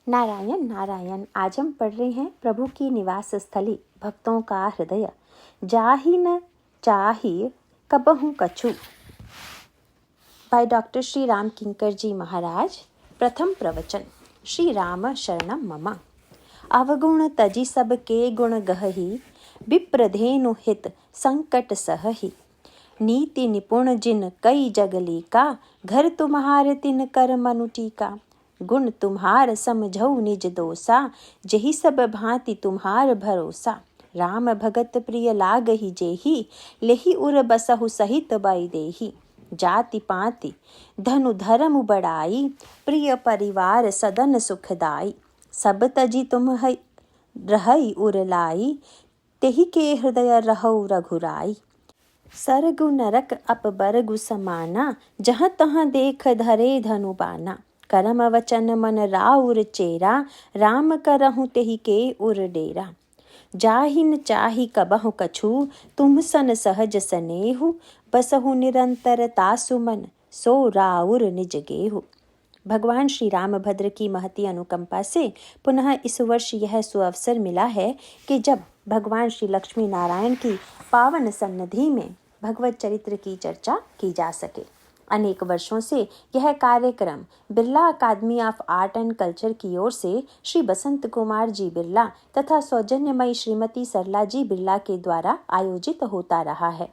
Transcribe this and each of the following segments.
नारायण नारायण। आज हम पढ़ रहे हैं प्रभु की निवास स्थली भक्तों का हृदय, जाहि न चाहि कबहु कछु, बाय डॉक्टर श्री राम किंकर जी महाराज। प्रथम प्रवचन। श्री राम शरणम मम। अवगुण तजि सब के गुण गहहि, विप्रधेनु हित संकट सहहि। नीति निपुण जिन कई जगली का, घर तुम्हार तिन कर मनु टीका। गुण तुम्हार समझऊ निज दोसा, जही सब भांति तुम्हार भरोसा। राम भगत प्रिय लागहि जेहि, लेहि उर बसहु सहित बाई देहि। जाति पाति धनु धर्म बड़ाई, प्रिय परिवार सदन सुखदाई। सब तजी तुम रहई उर लाई, तेहि के हृदय रहौ रघुराई। सरगु नरक अपबरगु समाना, जहाँ तहाँ देख धरे धनु बाना। करम वचन मन राउर चेरा, राम करहु तेहि के उर डेरा। जाहि न चाहि कबहु कछु, तुम सन सहज सनेहु। बसहु निरंतर तासु मन, सो राउर निज गेहु। भगवान श्री रामभद्र की महती अनुकंपा से पुनः इस वर्ष यह सुअवसर मिला है कि जब भगवान श्री लक्ष्मी नारायण की पावन सन्निधि में भगवत चरित्र की चर्चा की जा सके। अनेक वर्षों से यह कार्यक्रम बिरला अकादमी ऑफ आर्ट एंड कल्चर की ओर से श्री बसंत कुमार जी बिरला तथा सौजन्यमयी श्रीमती सरला जी बिरला के द्वारा आयोजित होता रहा है।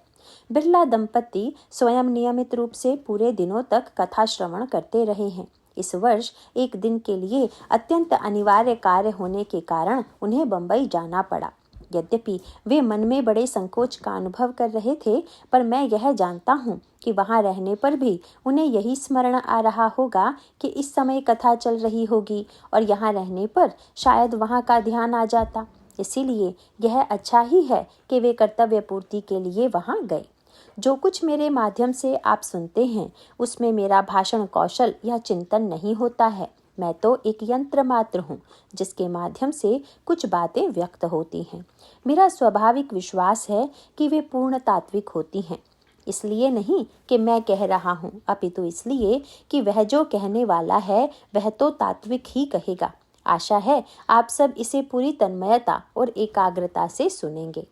बिरला दंपति स्वयं नियमित रूप से पूरे दिनों तक कथा श्रवण करते रहे हैं। इस वर्ष एक दिन के लिए अत्यंत अनिवार्य कार्य होने के कारण उन्हें बंबई जाना पड़ा। यद्यपि वे मन में बड़े संकोच का अनुभव कर रहे थे, पर मैं यह जानता हूँ कि वहाँ रहने पर भी उन्हें यही स्मरण आ रहा होगा कि इस समय कथा चल रही होगी और यहाँ रहने पर शायद वहाँ का ध्यान आ जाता। इसीलिए यह अच्छा ही है कि वे कर्तव्य पूर्ति के लिए वहाँ गए। जो कुछ मेरे माध्यम से आप सुनते हैं उसमें मेरा भाषण कौशल या चिंतन नहीं होता है। मैं तो एक यंत्र मात्र हूँ जिसके माध्यम से कुछ बातें व्यक्त होती हैं। मेरा स्वाभाविक विश्वास है कि वे पूर्ण तात्विक होती हैं। इसलिए नहीं कि मैं कह रहा हूँ, अपितु इसलिए कि वह जो कहने वाला है वह तो तात्विक ही कहेगा। आशा है आप सब इसे पूरी तन्मयता और एकाग्रता से सुनेंगे।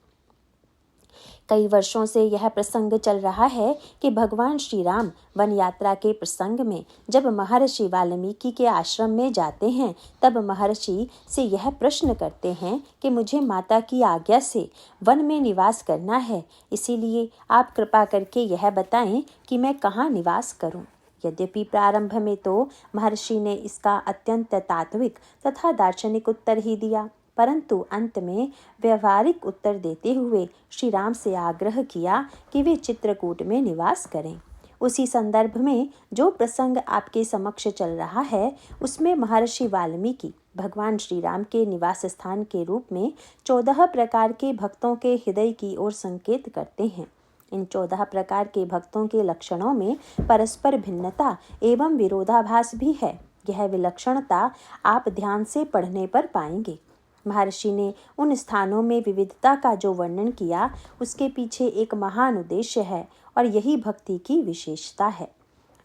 कई वर्षों से यह प्रसंग चल रहा है कि भगवान श्री राम वन यात्रा के प्रसंग में जब महर्षि वाल्मीकि के आश्रम में जाते हैं तब महर्षि से यह प्रश्न करते हैं कि मुझे माता की आज्ञा से वन में निवास करना है, इसीलिए आप कृपा करके यह बताएं कि मैं कहाँ निवास करूं। यद्यपि प्रारंभ में तो महर्षि ने इसका अत्यंत तात्विक तथा दार्शनिक उत्तर ही दिया, परंतु अंत में व्यवहारिक उत्तर देते हुए श्री राम से आग्रह किया कि वे चित्रकूट में निवास करें। उसी संदर्भ में जो प्रसंग आपके समक्ष चल रहा है उसमें महर्षि वाल्मीकि भगवान श्री राम के निवास स्थान के रूप में 14 प्रकार के भक्तों के हृदय की ओर संकेत करते हैं। इन 14 प्रकार के भक्तों के लक्षणों में परस्पर भिन्नता एवं विरोधाभास भी है। यह विलक्षणता आप ध्यान से पढ़ने पर पाएंगे। महर्षि ने उन स्थानों में विविधता का जो वर्णन किया उसके पीछे एक महान उद्देश्य है और यही भक्ति की विशेषता है।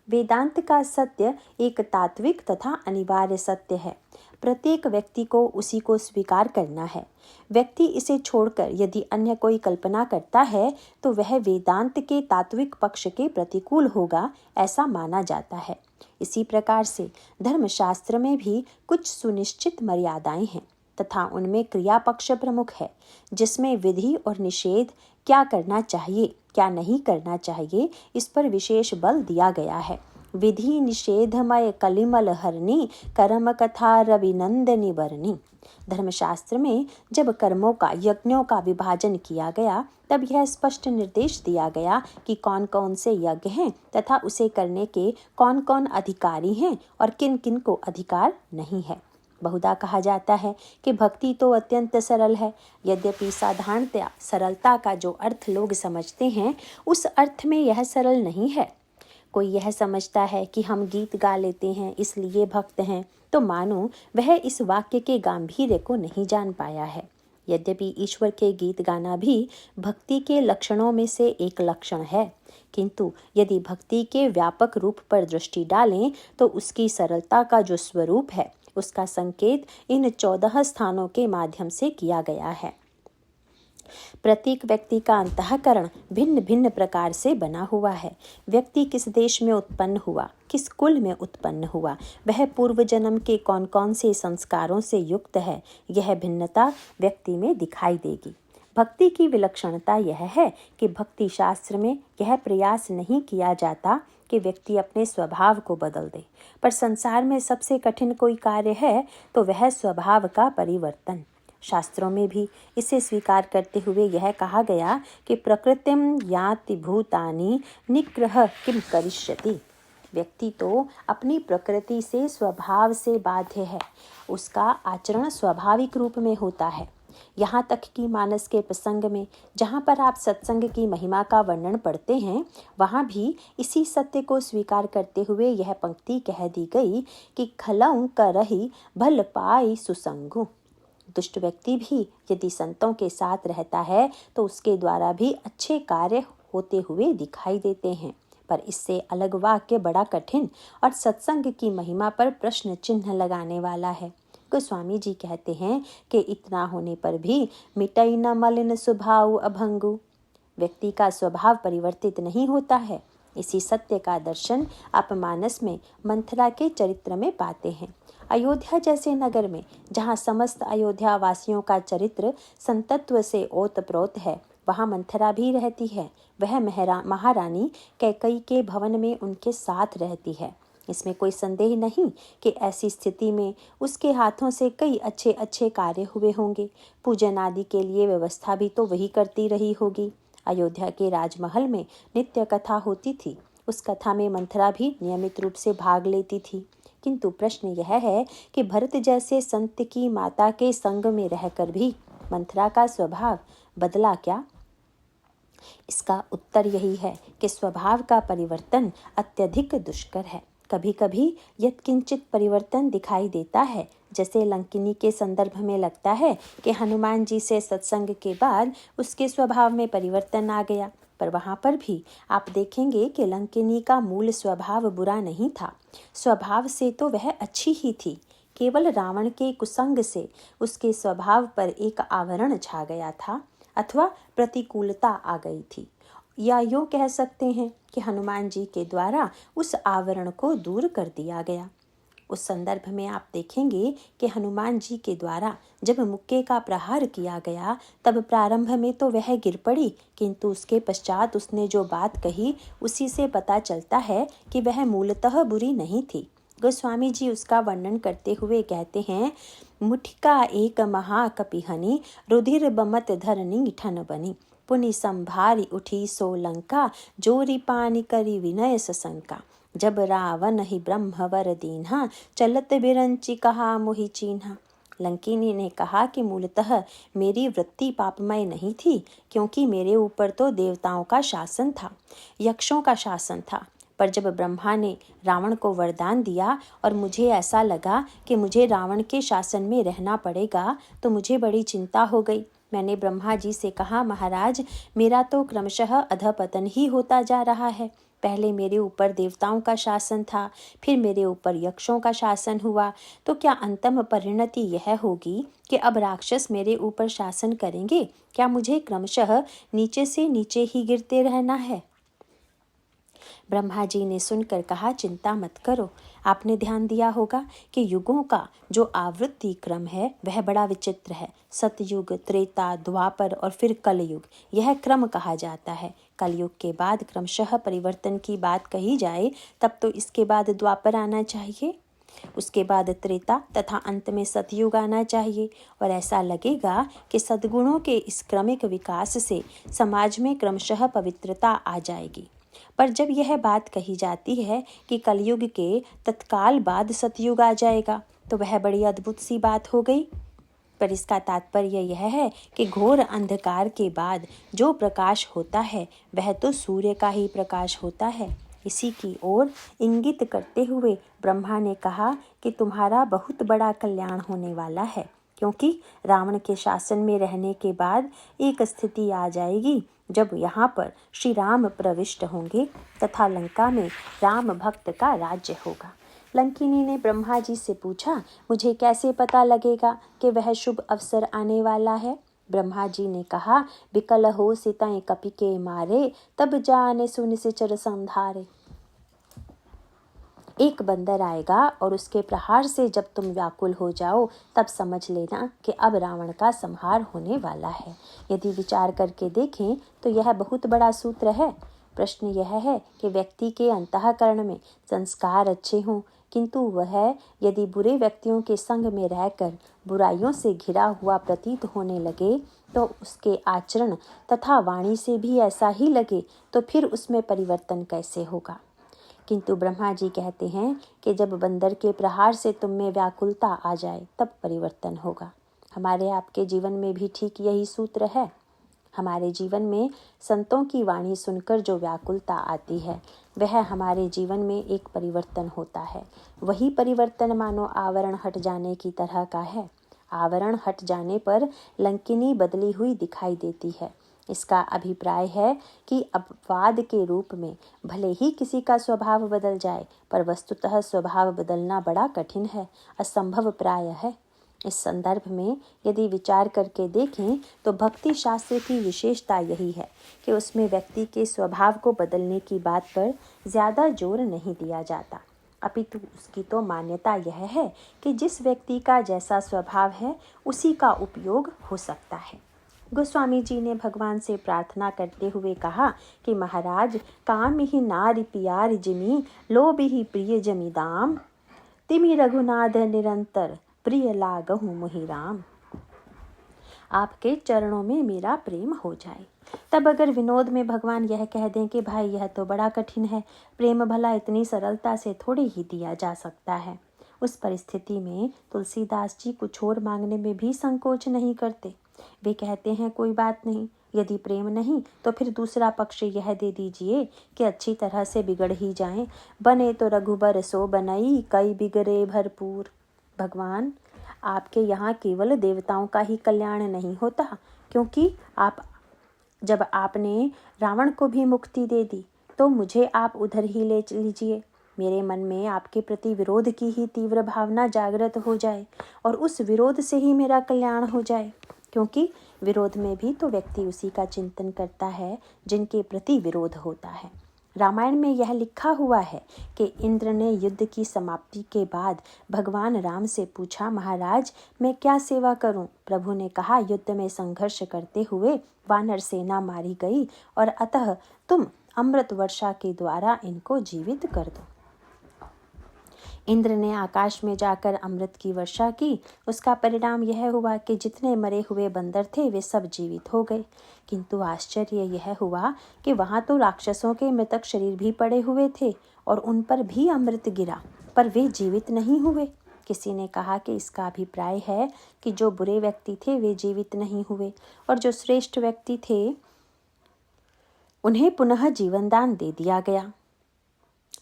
वेदांत का सत्य एक तात्विक तथा अनिवार्य सत्य है। प्रत्येक व्यक्ति को उसी को स्वीकार करना है। व्यक्ति इसे छोड़कर यदि अन्य कोई कल्पना करता है तो वह वेदांत के तात्विक पक्ष के प्रतिकूल होगा, ऐसा माना जाता है। इसी प्रकार से धर्मशास्त्र में भी कुछ सुनिश्चित मर्यादाएं हैं तथा उनमें क्रिया पक्ष प्रमुख है, जिसमें विधि और निषेध, क्या करना चाहिए क्या नहीं करना चाहिए, इस पर विशेष बल दिया गया है। विधि निषेधमय कलिमल हरणी, कर्म कथा रविनंदनी बरनी। धर्मशास्त्र में जब कर्मों का यज्ञों का विभाजन किया गया तब यह स्पष्ट निर्देश दिया गया कि कौन कौन से यज्ञ हैं तथा उसे करने के कौन कौन अधिकारी हैं और किन किन को अधिकार नहीं है। बहुधा कहा जाता है कि भक्ति तो अत्यंत सरल है, यद्यपि साधारणतया सरलता का जो अर्थ लोग समझते हैं उस अर्थ में यह सरल नहीं है। कोई यह समझता है कि हम गीत गा लेते हैं इसलिए भक्त हैं, तो मानो वह इस वाक्य के गांभीर्य को नहीं जान पाया है। यद्यपि ईश्वर के गीत गाना भी भक्ति के लक्षणों में से एक लक्षण है, किंतु यदि भक्ति के व्यापक रूप पर दृष्टि डालें तो उसकी सरलता का जो स्वरूप है उसका संकेत इन 14 स्थानों के माध्यम से किया गया है। प्रत्येक व्यक्ति का अंतःकरण भिन्न भिन्न प्रकार से बना हुआ है। व्यक्ति किस देश में उत्पन्न हुआ, किस कुल में उत्पन्न हुआ, वह पूर्व जन्म के कौन कौन से संस्कारों से युक्त है, यह भिन्नता व्यक्ति में दिखाई देगी। भक्ति की विलक्षणता यह है कि भक्ति शास्त्र में यह प्रयास नहीं किया जाता कि व्यक्ति अपने स्वभाव को बदल दे, पर संसार में सबसे कठिन कोई कार्य है तो वह स्वभाव का परिवर्तन। शास्त्रों में भी इसे स्वीकार करते हुए यह कहा गया कि प्रकृतिम याति भूतानि निग्रह किम करिष्यति। व्यक्ति तो अपनी प्रकृति से स्वभाव से बाध्य है, उसका आचरण स्वाभाविक रूप में होता है। यहाँ तक कि मानस के प्रसंग में जहाँ पर आप सत्संग की महिमा का वर्णन पढ़ते हैं, वहाँ भी इसी सत्य को स्वीकार करते हुए यह पंक्ति कह दी गई कि खलऊ करहि भल पाई सुसंगु। दुष्ट व्यक्ति भी यदि संतों के साथ रहता है तो उसके द्वारा भी अच्छे कार्य होते हुए दिखाई देते हैं, पर इससे अलग वाक्य बड़ा कठिन और सत्संग की महिमा पर प्रश्न चिन्ह लगाने वाला है। गोस्वामी जी कहते हैं कि इतना होने पर भी मिटई न मलिन स्वभाव अभंगु। व्यक्ति का स्वभाव परिवर्तित नहीं होता है। इसी सत्य का दर्शन आप मानस में मंथरा के चरित्र में पाते हैं। अयोध्या जैसे नगर में जहाँ समस्त अयोध्या वासियों का चरित्र संतत्व से ओतप्रोत है, वहाँ मंथरा भी रहती है। वह महारानी कैकई के भवन में उनके साथ रहती है। इसमें कोई संदेह नहीं कि ऐसी स्थिति में उसके हाथों से कई अच्छे अच्छे कार्य हुए होंगे। पूजन आदि के लिए व्यवस्था भी तो वही करती रही होगी। अयोध्या के राजमहल में नित्य कथा होती थी। उस कथा में मंथरा भी नियमित रूप से भाग लेती थी। किंतु प्रश्न यह है कि भरत जैसे संत की माता के संग में रहकर भी मंथरा का स्वभाव बदला क्या? इसका उत्तर यही है कि स्वभाव का परिवर्तन अत्यधिक दुष्कर है। कभी कभी यत्किंचित परिवर्तन दिखाई देता है, जैसे लंकिनी के संदर्भ में लगता है कि हनुमान जी से सत्संग के बाद उसके स्वभाव में परिवर्तन आ गया, पर वहाँ पर भी आप देखेंगे कि लंकिनी का मूल स्वभाव बुरा नहीं था। स्वभाव से तो वह अच्छी ही थी, केवल रावण के कुसंग से उसके स्वभाव पर एक आवरण छा गया था अथवा प्रतिकूलता आ गई थी, या यूँ कह सकते हैं कि हनुमान जी के द्वारा उस आवरण को दूर कर दिया गया। उस संदर्भ में आप देखेंगे कि हनुमान जी के द्वारा जब मुक्के का प्रहार किया गया तब प्रारंभ में तो वह गिर पड़ी, किंतु उसके पश्चात उसने जो बात कही उसी से पता चलता है कि वह मूलतः बुरी नहीं थी। गोस्वामी जी उसका वर्णन करते हुए कहते हैं, मुठिका एक महाकपिहनि रुधिर बमत धरनी ठन बनी, पुनि संभारी उठी सो लंका, जोरी पानी करी विनय सशंका, जब रावण ही ब्रह्मवर दीन्हा, चलत बिरंची कहा मोहि चीन्हा। लंकिनी ने कहा कि मूलतः मेरी वृत्ति पापमय नहीं थी, क्योंकि मेरे ऊपर तो देवताओं का शासन था, यक्षों का शासन था। पर जब ब्रह्मा ने रावण को वरदान दिया और मुझे ऐसा लगा कि मुझे रावण के शासन में रहना पड़ेगा, तो मुझे बड़ी चिंता हो गई। मैंने ब्रह्मा जी से कहा, महाराज, मेरा तो क्रमशः अधपतन ही होता जा रहा है। पहले मेरे ऊपर देवताओं का शासन था, फिर मेरे ऊपर यक्षों का शासन हुआ, तो क्या अंतम परिणति यह होगी कि अब राक्षस मेरे ऊपर शासन करेंगे? क्या मुझे क्रमशः नीचे से नीचे ही गिरते रहना है? ब्रह्मा जी ने सुनकर कहा, चिंता मत करो। आपने ध्यान दिया होगा कि युगों का जो आवृत्ति क्रम है वह बड़ा विचित्र है। सतयुग, त्रेता, द्वापर और फिर कलयुग, यह क्रम कहा जाता है। कलयुग के बाद क्रमशः परिवर्तन की बात कही जाए तब तो इसके बाद द्वापर आना चाहिए, उसके बाद त्रेता तथा अंत में सतयुग आना चाहिए, और ऐसा लगेगा कि सद्गुणों के इस क्रमिक विकास से समाज में क्रमशः पवित्रता आ जाएगी। पर जब यह बात कही जाती है कि कलयुग के तत्काल बाद सतयुग आ जाएगा, तो वह बड़ी अद्भुत सी बात हो गई। पर इसका तात्पर्य यह है कि घोर अंधकार के बाद जो प्रकाश होता है वह तो सूर्य का ही प्रकाश होता है। इसी की ओर इंगित करते हुए ब्रह्मा ने कहा कि तुम्हारा बहुत बड़ा कल्याण होने वाला है, क्योंकि रावण के शासन में रहने के बाद एक स्थिति आ जाएगी जब यहाँ पर श्री राम प्रविष्ट होंगे तथा लंका में राम भक्त का राज्य होगा। लंकिनी ने ब्रह्मा जी से पूछा, मुझे कैसे पता लगेगा कि वह शुभ अवसर आने वाला है? ब्रह्मा जी ने कहा, विकल हो सितय कपि के मारे, तब जाने सुनिश्चर संधारे। एक बंदर आएगा और उसके प्रहार से जब तुम व्याकुल हो जाओ, तब समझ लेना कि अब रावण का संहार होने वाला है। यदि विचार करके देखें तो यह बहुत बड़ा सूत्र है। प्रश्न यह है कि व्यक्ति के अंतःकरण में संस्कार अच्छे हों, किंतु वह यदि बुरे व्यक्तियों के संग में रहकर बुराइयों से घिरा हुआ प्रतीत होने लगे, तो उसके आचरण तथा वाणी से भी ऐसा ही लगे, तो फिर उसमें परिवर्तन कैसे होगा? किंतु ब्रह्मा जी कहते हैं कि जब बंदर के प्रहार से तुम में व्याकुलता आ जाए, तब परिवर्तन होगा। हमारे आपके जीवन में भी ठीक यही सूत्र है। हमारे जीवन में संतों की वाणी सुनकर जो व्याकुलता आती है, वह हमारे जीवन में एक परिवर्तन होता है। वही परिवर्तन मानो आवरण हट जाने की तरह का है। आवरण हट जाने पर लंकिनी बदली हुई दिखाई देती है। इसका अभिप्राय है कि अपवाद के रूप में भले ही किसी का स्वभाव बदल जाए, पर वस्तुतः स्वभाव बदलना बड़ा कठिन है, असंभव प्राय है। इस संदर्भ में यदि विचार करके देखें तो भक्ति शास्त्र की विशेषता यही है कि उसमें व्यक्ति के स्वभाव को बदलने की बात पर ज़्यादा जोर नहीं दिया जाता, अपितु उसकी तो मान्यता यह है कि जिस व्यक्ति का जैसा स्वभाव है उसी का उपयोग हो सकता है। गोस्वामी जी ने भगवान से प्रार्थना करते हुए कहा कि महाराज, काम ही नारी पियार जिमी, लोभ ही प्रिय जमीदाम, तिमि रघुनाथ निरंतर, प्रिय लागहु मुहि राम। आपके चरणों में मेरा प्रेम हो जाए। तब अगर विनोद में भगवान यह कह दें कि भाई यह तो बड़ा कठिन है, प्रेम भला इतनी सरलता से थोड़ी ही दिया जा सकता है, उस परिस्थिति में तुलसीदास जी कुछ और मांगने में भी संकोच नहीं करते। वे कहते हैं, कोई बात नहीं, यदि प्रेम नहीं तो फिर दूसरा पक्ष यह दे दीजिए कि अच्छी तरह से बिगड़ ही जाएं। बने तो रघुबर सो बनई, कई बिगड़े भरपूर। भगवान, आपके यहाँ केवल देवताओं का ही कल्याण नहीं होता, क्योंकि जब आपने रावण को भी मुक्ति दे दी, तो मुझे आप उधर ही ले लीजिए। मेरे मन में आपके प्रति विरोध की ही तीव्र भावना जागृत हो जाए और उस विरोध से ही मेरा कल्याण हो जाए, क्योंकि विरोध में भी तो व्यक्ति उसी का चिंतन करता है जिनके प्रति विरोध होता है। रामायण में यह लिखा हुआ है कि इंद्र ने युद्ध की समाप्ति के बाद भगवान राम से पूछा, महाराज मैं क्या सेवा करूं? प्रभु ने कहा, युद्ध में संघर्ष करते हुए वानर सेना मारी गई और अतः तुम अमृत वर्षा के द्वारा इनको जीवित कर दो। इंद्र ने आकाश में जाकर अमृत की वर्षा की। उसका परिणाम यह हुआ कि जितने मरे हुए बंदर थे वे सब जीवित हो गए, किंतु आश्चर्य यह हुआ कि वहां तो राक्षसों के मृतक शरीर भी पड़े हुए थे और उन पर भी अमृत गिरा, पर वे जीवित नहीं हुए। किसी ने कहा कि इसका अभिप्राय है कि जो बुरे व्यक्ति थे वे जीवित नहीं हुए और जो श्रेष्ठ व्यक्ति थे उन्हें पुनः जीवन दान दे दिया गया।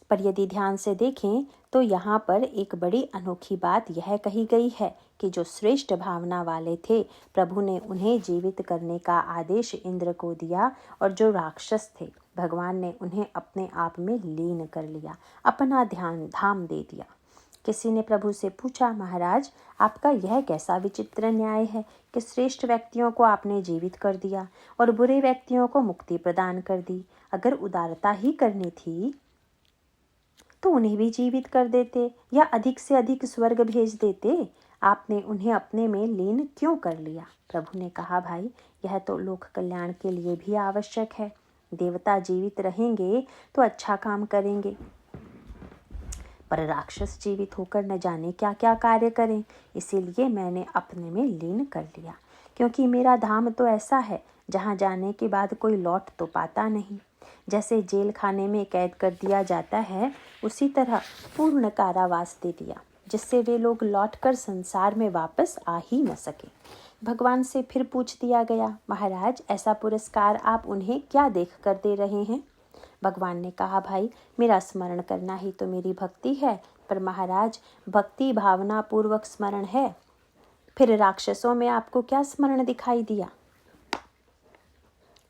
पर यदि ध्यान से देखें तो यहाँ पर एक बड़ी अनोखी बात यह कही गई है कि जो श्रेष्ठ भावना वाले थे, प्रभु ने उन्हें जीवित करने का आदेश इंद्र को दिया और जो राक्षस थे, भगवान ने उन्हें अपने आप में लीन कर लिया, अपना ध्यान धाम दे दिया। किसी ने प्रभु से पूछा, महाराज आपका यह कैसा विचित्र न्याय है कि श्रेष्ठ व्यक्तियों को आपने जीवित कर दिया और बुरे व्यक्तियों को मुक्ति प्रदान कर दी। अगर उदारता ही करनी थी तो उन्हें भी जीवित कर देते या अधिक से अधिक स्वर्ग भेज देते। आपने उन्हें अपने में लीन क्यों कर लिया? प्रभु ने कहा, भाई यह तो लोक कल्याण के लिए भी आवश्यक है। देवता जीवित रहेंगे तो अच्छा काम करेंगे, पर राक्षस जीवित होकर न जाने क्या क्या कार्य करें। इसीलिए मैंने अपने में लीन कर लिया, क्योंकि मेरा धाम तो ऐसा है जहाँ जाने के बाद कोई लौट तो पाता नहीं। जैसे जेल खाने में कैद कर दिया जाता है, उसी तरह पूर्ण कारावास दे दिया, जिससे वे लोग लौटकर संसार में वापस आ ही न सके। भगवान से फिर पूछ दिया गया, महाराज ऐसा पुरस्कार आप उन्हें क्या देख कर दे रहे हैं? भगवान ने कहा, भाई मेरा स्मरण करना ही तो मेरी भक्ति है। पर महाराज भक्ति भावना पूर्वक स्मरण है, फिर राक्षसों में आपको क्या स्मरण दिखाई दिया?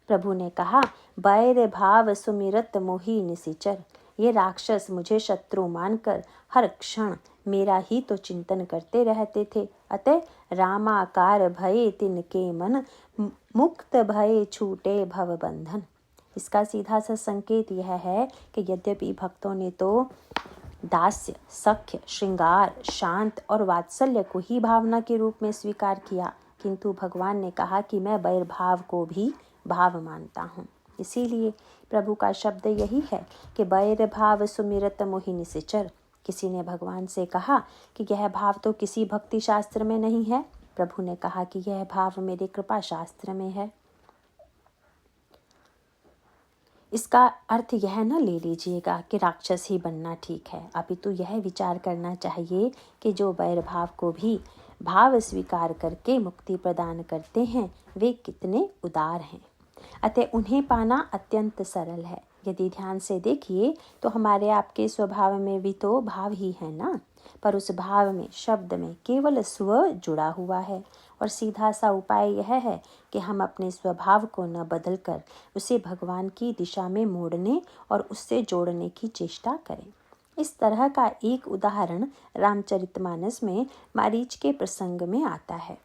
प्रभु ने कहा, बैर भाव सुमिरत मोहि निसिचर, ये राक्षस मुझे शत्रु मानकर हर क्षण मेरा ही तो चिंतन करते रहते थे। अतः रामाकार भये तिनके मन, मुक्त भये छूटे भव बंधन। इसका सीधा सा संकेत यह है कि यद्यपि भक्तों ने तो दास्य, सख्य, श्रृंगार, शांत और वात्सल्य को ही भावना के रूप में स्वीकार किया, किंतु भगवान ने कहा कि मैं बैर भाव को भी भाव मानता हूँ। इसीलिए प्रभु का शब्द यही है कि बैर भाव सुमिरत मोहि निश्चर। किसी ने भगवान से कहा कि यह भाव तो किसी भक्ति शास्त्र में नहीं है। प्रभु ने कहा कि यह भाव मेरे कृपा शास्त्र में है। इसका अर्थ यह न ले लीजिएगा कि राक्षस ही बनना ठीक है, अपितु यह विचार करना चाहिए कि जो बैर भाव को भी भाव स्वीकार करके मुक्ति प्रदान करते हैं वे कितने उदार हैं। अतः उन्हें पाना अत्यंत सरल है। यदि ध्यान से देखिए तो हमारे आपके स्वभाव में भी तो भाव ही है ना, पर उस भाव में, शब्द में केवल स्व जुड़ा हुआ है। और सीधा सा उपाय यह है कि हम अपने स्वभाव को न बदलकर उसे भगवान की दिशा में मोड़ने और उससे जोड़ने की चेष्टा करें। इस तरह का एक उदाहरण रामचरितमानस में मारीच के प्रसंग में आता है।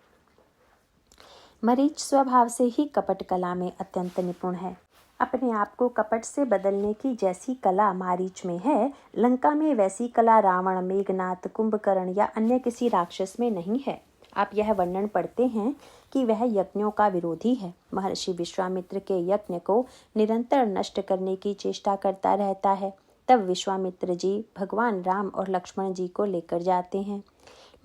मरीच स्वभाव से ही कपट कला में अत्यंत निपुण है। अपने आप को कपट से बदलने की जैसी कला मारीच में है, लंका में वैसी कला रावण, मेघनाथ, कुंभकर्ण या अन्य किसी राक्षस में नहीं है। आप यह वर्णन पढ़ते हैं कि वह यज्ञों का विरोधी है, महर्षि विश्वामित्र के यज्ञ को निरंतर नष्ट करने की चेष्टा करता रहता है। तब विश्वामित्र जी भगवान राम और लक्ष्मण जी को लेकर जाते हैं।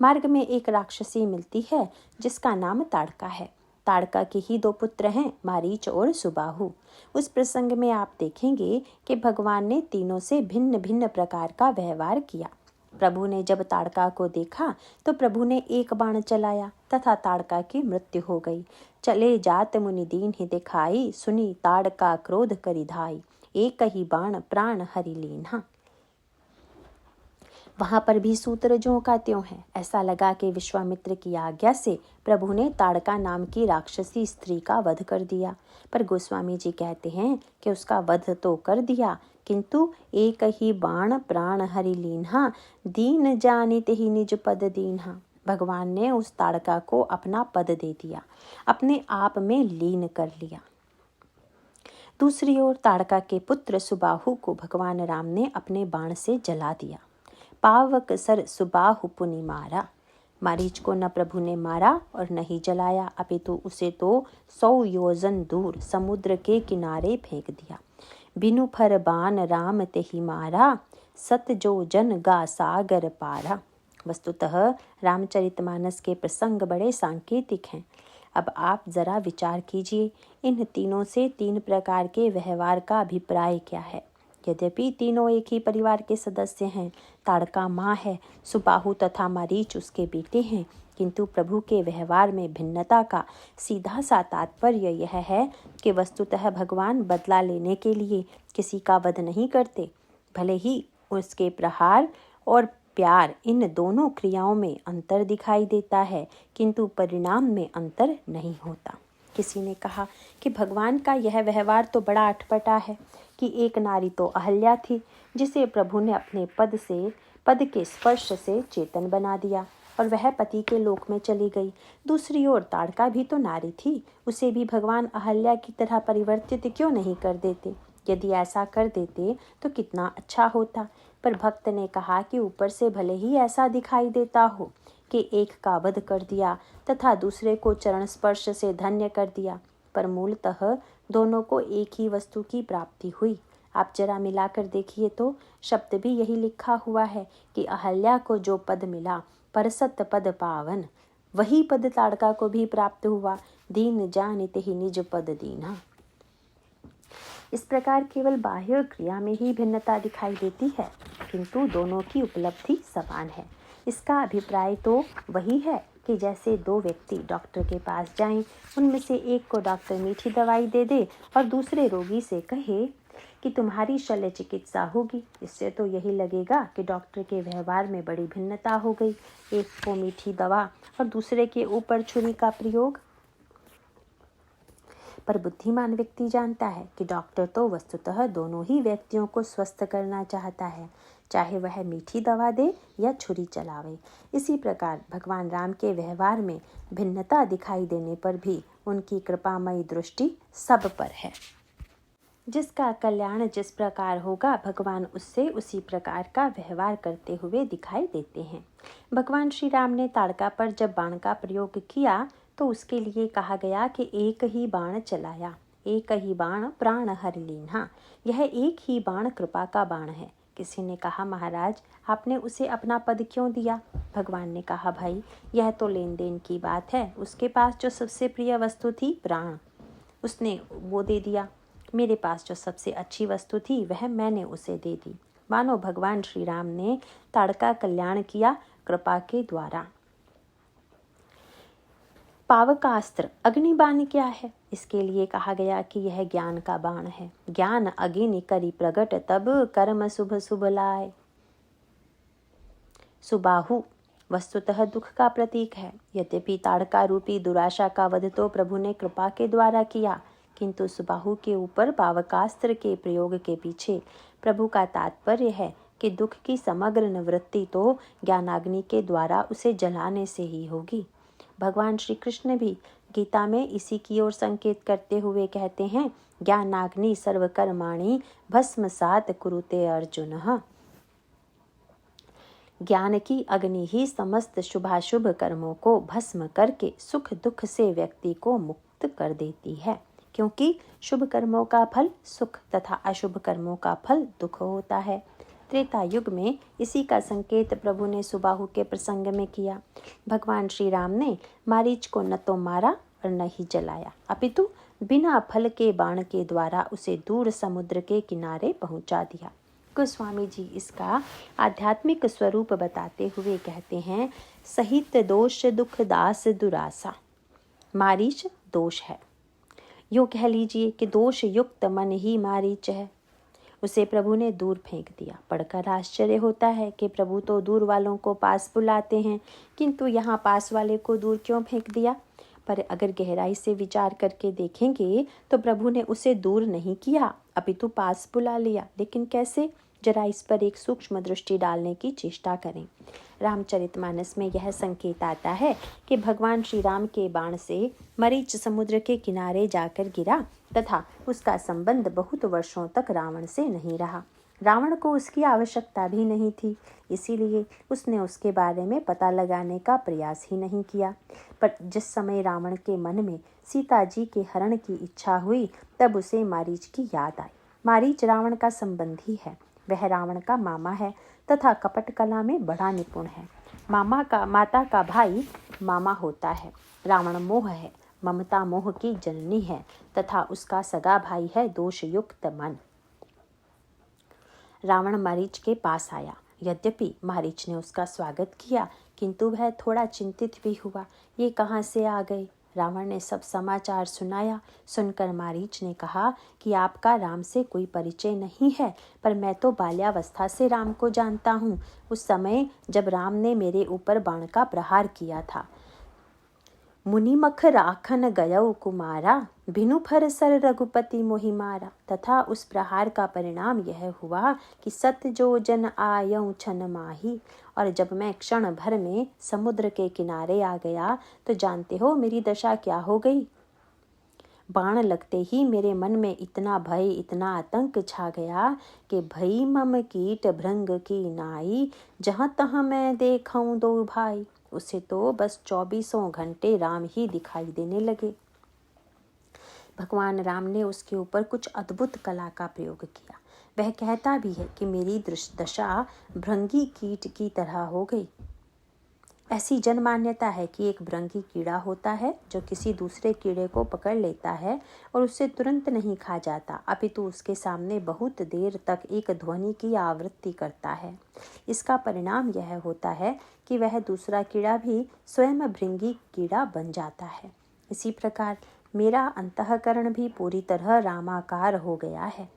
मार्ग में एक राक्षसी मिलती है जिसका नाम ताड़का है। ताड़का के ही दो पुत्र हैं, मारीच और सुबाहु। उस प्रसंग में आप देखेंगे कि भगवान ने तीनों से भिन्न भिन्न प्रकार का व्यवहार किया। प्रभु ने जब ताड़का को देखा तो प्रभु ने एक बाण चलाया तथा ताड़का की मृत्यु हो गई। चले जात मुनि दीन ही दिखाई, सुनी ताड़का क्रोध करि धाई, एक ही बाण प्राण हरि लीन्हा। वहां पर भी सूत्र ज्यों का त्यों है। ऐसा लगा कि विश्वामित्र की आज्ञा से प्रभु ने ताड़का नाम की राक्षसी स्त्री का वध कर दिया, पर गोस्वामी जी कहते हैं कि उसका वध तो कर दिया, किंतु एक ही बाण प्राण हरि लीन्हा, दीन जानित ही निज पद दीन्हा। भगवान ने उस ताड़का को अपना पद दे दिया, अपने आप में लीन कर लिया। दूसरी ओर ताड़का के पुत्र सुबाहु को भगवान राम ने अपने बाण से जला दिया। पावक सर सुबाहु पुनि मारा। मारीच को न प्रभु ने मारा और न ही जलाया, अपितु उसे तो 100 योजन दूर समुद्र के किनारे फेंक दिया। बिनु फर बान राम तेहि मारा, सत जो जन गा सागर पारा। वस्तुतः रामचरितमानस के प्रसंग बड़े सांकेतिक हैं। अब आप जरा विचार कीजिए, इन तीनों से 3 प्रकार के व्यवहार का अभिप्राय क्या है। यद्यपि तीनों एक ही परिवार के सदस्य हैं, ताड़का माँ है, सुबाहु तथा मारीच उसके बेटे हैं, किंतु प्रभु के व्यवहार में भिन्नता का सीधा सा तात्पर्य यह है कि वस्तुतः भगवान बदला लेने के लिए किसी का वध नहीं करते। भले ही उसके प्रहार और प्यार, इन दोनों क्रियाओं में अंतर दिखाई देता है, किंतु परिणाम में अंतर नहीं होता। किसी ने कहा कि भगवान का यह व्यवहार तो बड़ा अटपटा है कि एक नारी तो अहल्या थी जिसे प्रभु ने अपने पद के स्पर्श से चेतन बना दिया और वह पति के लोक में चली गई। दूसरी ओर ताड़का भी तो नारी थी, उसे भी भगवान अहल्या की तरह परिवर्तित क्यों नहीं कर देते? यदि ऐसा कर देते तो कितना अच्छा होता। पर भक्त ने कहा कि ऊपर से भले ही ऐसा दिखाई देता हो कि एक का वध कर दिया तथा दूसरे को चरण स्पर्श से धन्य कर दिया, पर मूलतः दोनों को एक ही वस्तु की प्राप्ति हुई। आप जरा मिलाकर देखिए तो शब्द भी यही लिखा हुआ है कि अहल्या को जो पद मिला परसत पद पावन, वही पद ताड़का को भी प्राप्त हुआ, दीन जानित ही निज पद दीना। इस प्रकार केवल बाह्य क्रिया में ही भिन्नता दिखाई देती है, किंतु दोनों की उपलब्धि समान है। इसका अभिप्राय तो वही है कि जैसे 2 व्यक्ति डॉक्टर के पास जाएं, उनमें से एक को डॉक्टर मीठी दवाई दे दे और दूसरे रोगी से कहे कि तुम्हारी शल्य चिकित्सा होगी। इससे तो यही लगेगा कि डॉक्टर के व्यवहार में बड़ी भिन्नता हो गई, एक को मीठी दवा और दूसरे के ऊपर छुरी का प्रयोग। पर बुद्धिमान व्यक्ति जानता है कि डॉक्टर तो वस्तुतः दोनों ही व्यक्तियों को स्वस्थ करना चाहता है, चाहे वह मीठी दवा दे या छुरी चलावे। इसी प्रकार भगवान राम के व्यवहार में भिन्नता दिखाई देने पर भी उनकी कृपामयी दृष्टि सब पर है। जिसका कल्याण जिस प्रकार होगा, भगवान उससे उसी प्रकार का व्यवहार करते हुए दिखाई देते हैं। भगवान श्री राम ने ताड़का पर जब बाण का प्रयोग किया तो उसके लिए कहा गया कि एक ही बाण चलाया, एक ही बाण प्राण हर लीन्हा। यह एक ही बाण कृपा का बाण है। किसी ने कहा, महाराज आपने उसे अपना पद क्यों दिया? भगवान ने कहा, भाई यह तो लेन देन की बात है। उसके पास जो सबसे प्रिय वस्तु थी प्राण, उसने वो दे दिया। मेरे पास जो सबसे अच्छी वस्तु थी वह मैंने उसे दे दी। मानो भगवान श्री राम ने ताड़का कल्याण किया कृपा के द्वारा। पावकास्त्र अग्निबाण क्या है? इसके लिए कहा गया कि यह ज्ञान का बाण है। ज्ञान अग्नि करी प्रगट, तब कर्म शुभ शुभ लाए। सुबाहु वस्तुतः दुख का प्रतीक है। यद्यपि ताड़का रूपी दुराशा का वध तो प्रभु ने कृपा के द्वारा किया, किंतु सुबाहु के ऊपर पावकास्त्र के प्रयोग के पीछे प्रभु का तात्पर्य है कि दुख की समग्र निवृत्ति तो ज्ञानाग्नि के द्वारा उसे जलाने से ही होगी। भगवान श्री कृष्ण भी गीता में इसी की ओर संकेत करते हुए कहते हैं, ज्ञानाग्नि सर्वकर्माणि भस्मसात कुरुते अर्जुनः। ज्ञान की अग्नि ही समस्त शुभाशुभ कर्मों को भस्म करके सुख दुख से व्यक्ति को मुक्त कर देती है, क्योंकि शुभ कर्मों का फल सुख तथा अशुभ कर्मों का फल दुख होता है। त्रेता युग में इसी का संकेत प्रभु ने सुबाहु के प्रसंग में किया। भगवान श्री राम ने मारीच को न तो मारा और न ही जलाया, अपितु बिना फल के बाण के द्वारा उसे दूर समुद्र के किनारे पहुंचा दिया। गोस्वामी जी इसका आध्यात्मिक स्वरूप बताते हुए कहते हैं, सहित दोष दुख दास दुरासा। मारीच दोष है, यूँ कह लीजिए कि दोष युक्त मन ही मारीच है। उसे प्रभु ने दूर फेंक दिया। पढ़कर आश्चर्य होता है कि प्रभु तो दूर वालों को पास बुलाते हैं, किंतु यहाँ पास वाले को दूर क्यों फेंक दिया? पर अगर गहराई से विचार करके देखेंगे तो प्रभु ने उसे दूर नहीं किया, अपितु पास बुला लिया। लेकिन कैसे? जरा इस पर एक सूक्ष्म दृष्टि डालने की चेष्टा करें। रामचरितमानस में यह संकेत आता है कि भगवान श्री राम के बाण से मरीच समुद्र के किनारे जाकर गिरा तथा उसका संबंध बहुत वर्षों तक रावण से नहीं रहा। रावण को उसकी आवश्यकता भी नहीं थी, इसीलिए उसने उसके बारे में पता लगाने का प्रयास ही नहीं किया। पर जिस समय रावण के मन में सीता जी के हरण की इच्छा हुई, तब उसे मारीच की याद आई। मारीच रावण का संबंधी है, वह रावण का मामा है तथा कपट कला में बड़ा निपुण है। माता का भाई मामा होता है। रावण मोह है, ममता मोह की जननी है तथा उसका सगा भाई है दोषयुक्त मन। रावण मारीच के पास आया। यद्यपि मारीच ने उसका स्वागत किया, किंतु वह थोड़ा चिंतित भी हुआ। ये कहाँ से आ गए? रावण ने सब समाचार सुनाया। सुनकर मारीच ने कहा कि आपका राम से कोई परिचय नहीं है, पर मैं तो बाल्यावस्था से राम को जानता हूँ। उस समय जब राम ने मेरे ऊपर बाण का प्रहार किया था, मुनिमख राखन गयौ कुमारा, भिनु फर सर रघुपति मोहि मारा। तथा उस प्रहार का परिणाम यह हुआ कि सत जो जन आयौ छन माही। और जब मैं क्षण भर में समुद्र के किनारे आ गया तो जानते हो मेरी दशा क्या हो गई। बाण लगते ही मेरे मन में इतना भय, इतना आतंक छा गया कि भई मम कीट भृंग की नाई, जहाँ तहाँ मैं देखूं दो भाई। उसे तो बस 24 घंटे राम ही दिखाई देने लगे। भगवान राम ने उसके ऊपर कुछ अद्भुत कला का प्रयोग किया। वह कहता भी है कि मेरी दशा भृंगी कीट की तरह हो गई। ऐसी जनमान्यता है कि एक भृंगी कीड़ा होता है जो किसी दूसरे कीड़े को पकड़ लेता है और उससे तुरंत नहीं खा जाता, अपितु उसके सामने बहुत देर तक एक ध्वनि की आवृत्ति करता है। इसका परिणाम यह होता है कि वह दूसरा कीड़ा भी स्वयं भृंगी कीड़ा बन जाता है। इसी प्रकार मेरा अंतःकरण भी पूरी तरह रामाकार हो गया है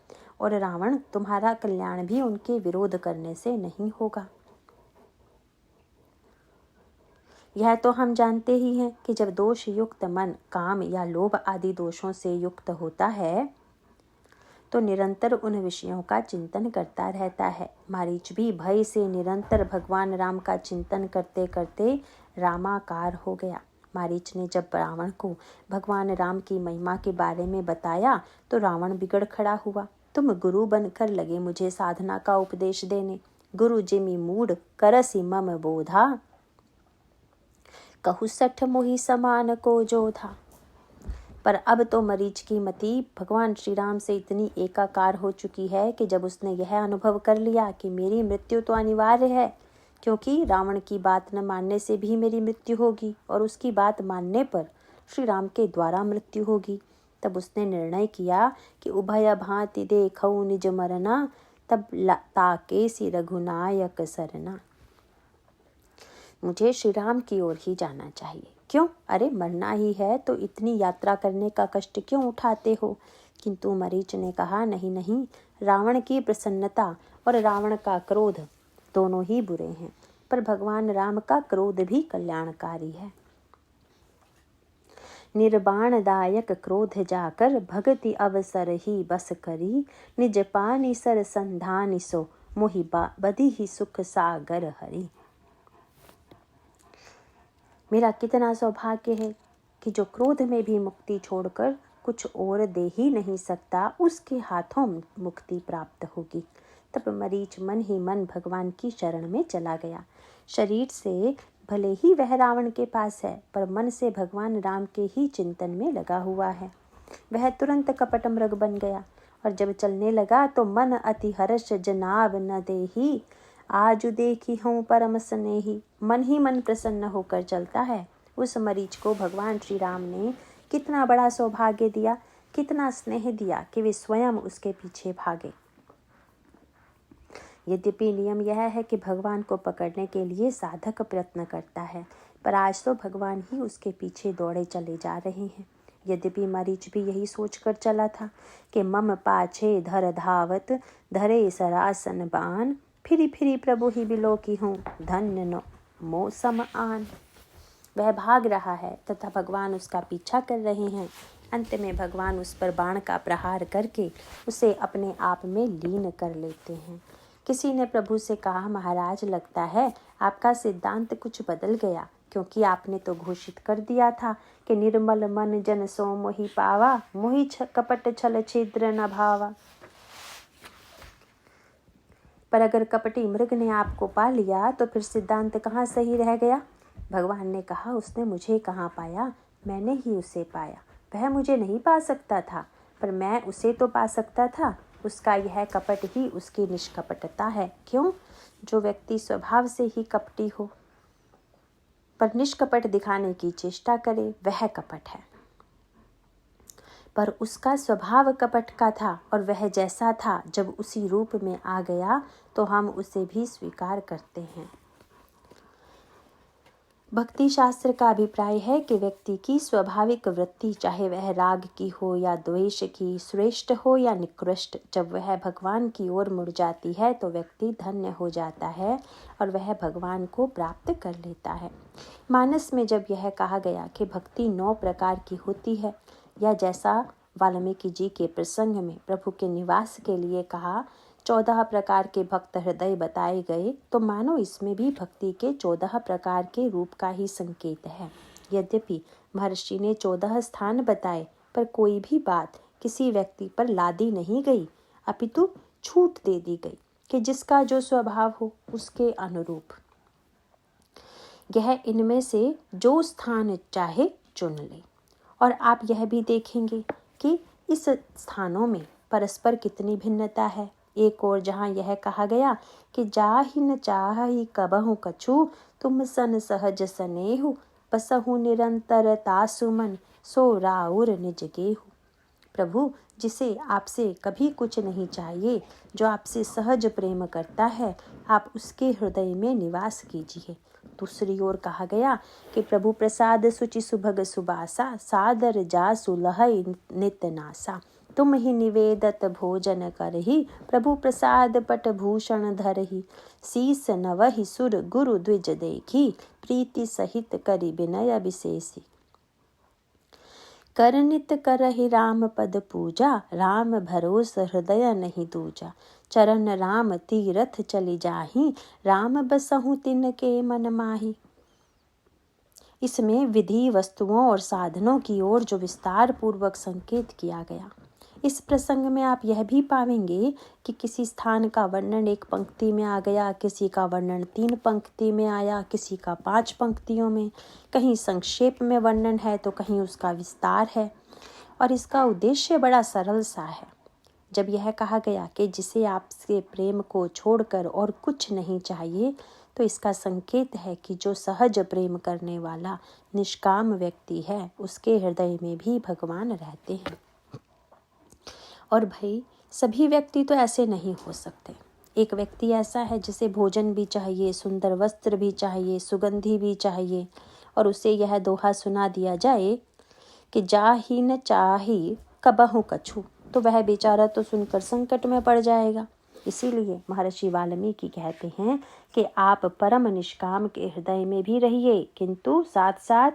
और रावण तुम्हारा कल्याण भी उनके विरोध करने से नहीं होगा। यह तो हम जानते ही हैं कि जब दोष युक्त मन काम या लोभ आदि दोषों से युक्त होता है तो निरंतर उन विषयों का चिंतन करता रहता है। मारीच भी भय से निरंतर भगवान राम का चिंतन करते करते रामाकार हो गया। मारीच ने जब रावण को भगवान राम की महिमा के बारे में बताया तो रावण बिगड़ खड़ा हुआ। तुम गुरु बनकर लगे मुझे साधना का उपदेश देने। गुरु जिमि मूड करसि मम बोधा, कहु सठ मोहि समान को जोधा। पर अब तो मरीच की मति भगवान श्री राम से इतनी एकाकार हो चुकी है कि जब उसने यह अनुभव कर लिया कि मेरी मृत्यु तो अनिवार्य है, क्योंकि रावण की बात न मानने से भी मेरी मृत्यु होगी और उसकी बात मानने पर श्री राम के द्वारा मृत्यु होगी, तब उसने निर्णय किया कि उभय भांति देखऊ निज मरना, तब ताके सी रघुनायक सरना। मुझे श्री राम की ओर ही जाना चाहिए। क्यों? अरे मरना ही है तो इतनी यात्रा करने का कष्ट क्यों उठाते हो? किंतु मरीच ने कहा, नहीं नहीं, रावण की प्रसन्नता और रावण का क्रोध दोनों ही बुरे हैं, पर भगवान राम का क्रोध भी कल्याणकारी है। निर्बाणदायक क्रोध जाकर भगति अवसर ही बस करी, निज पानी सर संधानि सो मोहि बदी ही सुख सागर हरि। मेरा कितना सौभाग्य है कि जो क्रोध में भी मुक्ति छोड़कर कुछ और दे ही नहीं सकता, उसके हाथों मुक्ति प्राप्त होगी। तब मरीच मन ही मन भगवान की शरण में चला गया। शरीर से भले ही वह रावण के पास है, पर मन से भगवान राम के ही चिंतन में लगा हुआ है। वह तुरंत कपट मृग बन गया और जब चलने लगा तो मन अति हर्ष जनाब न देही, आज देखी हूँ परम स्नेही। मन ही मन प्रसन्न होकर चलता है। उस मरीच को भगवान श्री राम ने कितना बड़ा सौभाग्य दिया, कितना स्नेह दिया कि वे स्वयं उसके पीछे भागे। यद्यपि नियम यह है कि भगवान को पकड़ने के लिए साधक प्रयत्न करता है, पर आज तो भगवान ही उसके पीछे दौड़े चले जा रहे हैं। यद्यपि मरीच भी यही सोचकर चला था कि मम पाछे धर धावत, धरे सरासन बान, फिरी फिरी प्रभु ही बिलो की हूँ, धन्य नो मो सम आन। वह भाग रहा है तथा भगवान उसका पीछा कर रहे हैं। अंत में भगवान उस पर बाण का प्रहार करके उसे अपने आप में लीन कर लेते हैं। किसी ने प्रभु से कहा, महाराज लगता है आपका सिद्धांत कुछ बदल गया, क्योंकि आपने तो घोषित कर दिया था कि निर्मल मन जन सो मोहि पावा, मोहि कपट छल छिद्र न भावा। पर अगर कपटी मृग ने आपको पा लिया तो फिर सिद्धांत कहाँ सही रह गया? भगवान ने कहा, उसने मुझे कहाँ पाया, मैंने ही उसे पाया। वह मुझे नहीं पा सकता था, पर मैं उसे तो पा सकता था। उसका यह कपट ही उसकी निष्कपटता है। क्यों? जो व्यक्ति स्वभाव से ही कपटी हो पर निष्कपट दिखाने की चेष्टा करे, वह कपट है। पर उसका स्वभाव कपट का था और वह जैसा था जब उसी रूप में आ गया तो हम उसे भी स्वीकार करते हैं। भक्ति शास्त्र का अभिप्राय है कि व्यक्ति की स्वाभाविक वृत्ति, चाहे वह राग की हो या द्वेष की, श्रेष्ठ हो या निकृष्ट, जब वह भगवान की ओर मुड़ जाती है तो व्यक्ति धन्य हो जाता है और वह भगवान को प्राप्त कर लेता है। मानस में जब यह कहा गया कि भक्ति 9 प्रकार की होती है, या जैसा वाल्मीकि जी के प्रसंग में प्रभु के निवास के लिए कहा 14 प्रकार के भक्त हृदय बताए गए, तो मानो इसमें भी भक्ति के 14 प्रकार के रूप का ही संकेत है। यद्यपि महर्षि ने 14 स्थान बताए, पर कोई भी बात किसी व्यक्ति पर लादी नहीं गई, अपितु छूट दे दी गई कि जिसका जो स्वभाव हो उसके अनुरूप यह इनमें से जो स्थान चाहे चुन ले। और आप यह भी देखेंगे कि इस स्थानों में परस्पर कितनी भिन्नता है। एक और जहाँ यह कहा गया कि जाहि न चाहि कबहु कछु, तुम सन सहज सनेहु, बसहु निरंतर तासु मन, सो राउर निज गेहु। प्रभु जिसे आपसे कभी कुछ नहीं चाहिए, जो आपसे सहज प्रेम करता है, आप उसके हृदय में निवास कीजिए। दूसरी ओर कहा गया कि प्रभु प्रसाद सुचि सुभग सुबासा, सादर जा सुलह नित नासा। तुम ही निवेदत भोजन करही, प्रभु प्रसाद पट भूषण धरही। शीस नवहि सुर गुरु द्विज देखी, प्रीति सहित करि विनय विशेषी। करनित करहि राम पद पूजा, राम भरोस हृदय नहीं दूजा। चरण राम तीरथ चली जाही, राम बसहु तिनके मन माही। इसमें विधि, वस्तुओं और साधनों की ओर जो विस्तार पूर्वक संकेत किया गया। इस प्रसंग में आप यह भी पाएंगे कि किसी स्थान का वर्णन एक पंक्ति में आ गया, किसी का वर्णन 3 पंक्ति में आया, किसी का 5 पंक्तियों में, कहीं संक्षेप में वर्णन है तो कहीं उसका विस्तार है। और इसका उद्देश्य बड़ा सरल सा है। जब यह कहा गया कि जिसे आपसे प्रेम को छोड़कर और कुछ नहीं चाहिए, तो इसका संकेत है कि जो सहज प्रेम करने वाला निष्काम व्यक्ति है, उसके हृदय में भी भगवान रहते हैं। और भाई, सभी व्यक्ति तो ऐसे नहीं हो सकते। एक व्यक्ति ऐसा है जिसे भोजन भी चाहिए, सुंदर वस्त्र भी चाहिए, सुगंधी भी चाहिए, और उसे यह दोहा सुना दिया जाए कि जाहि न चाही कबहु कछु, तो वह बेचारा तो सुनकर संकट में पड़ जाएगा। इसीलिए महर्षि वाल्मीकि कहते हैं कि आप परम निष्काम के हृदय में भी रहिए, किंतु साथ साथ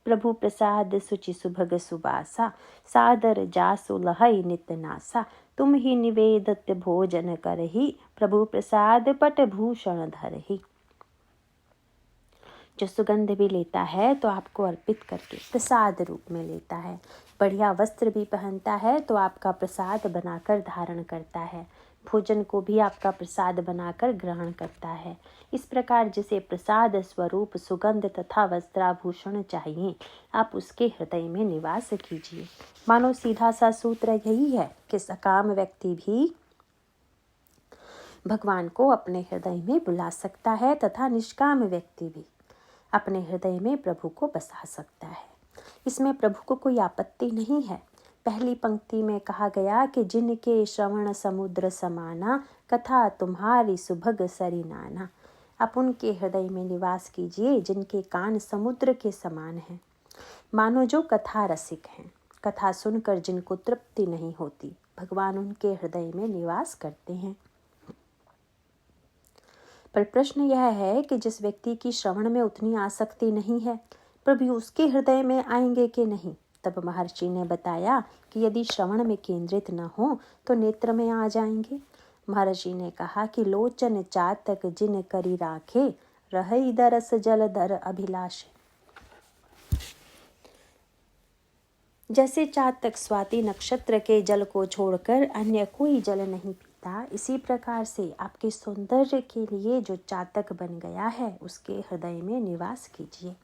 प्रभु प्रसाद सुचि सुभग सुबासा, सादर जासु लहई नित नासा। तुम ही निवेदत भोजन करही, प्रभु प्रसाद पट भूषण धरही। जो सुगंध भी लेता है तो आपको अर्पित करके प्रसाद रूप में लेता है, बढ़िया वस्त्र भी पहनता है तो आपका प्रसाद बनाकर धारण करता है, भोजन को भी आपका प्रसाद बनाकर ग्रहण करता है। इस प्रकार जिसे प्रसाद स्वरूप सुगंध तथा वस्त्राभूषण चाहिए, आप उसके हृदय में निवास कीजिए। मानो सीधा सा सूत्र यही है कि सकाम व्यक्ति भी भगवान को अपने हृदय में बुला सकता है तथा निष्काम व्यक्ति भी अपने हृदय में प्रभु को बसा सकता है। इसमें प्रभु को कोई आपत्ति नहीं है। पहली पंक्ति में कहा गया कि जिनके श्रवण समुद्र समाना, कथा तुम्हारी सुभग सरी नाना। आप उनके हृदय में निवास कीजिए जिनके कान समुद्र के समान हैं, मानो जो कथा रसिक हैं। कथा सुनकर जिनको तृप्ति नहीं होती, भगवान उनके हृदय में निवास करते हैं। पर प्रश्न यह है कि जिस व्यक्ति की श्रवण में उतनी आसक्ति नहीं है, प्रभु उसके हृदय में आएंगे कि नहीं। तब महर्षि ने बताया कि यदि श्रवण में केंद्रित न हो तो नेत्र में आ जाएंगे। महर्षि ने कहा कि लोचन चातक जिन करी राखे, रहई दरस जल दर अभिलाष। जैसे चातक स्वाति नक्षत्र के जल को छोड़कर अन्य कोई जल नहीं पीता, इसी प्रकार से आपके सौंदर्य के लिए जो चातक बन गया है, उसके हृदय में निवास कीजिए।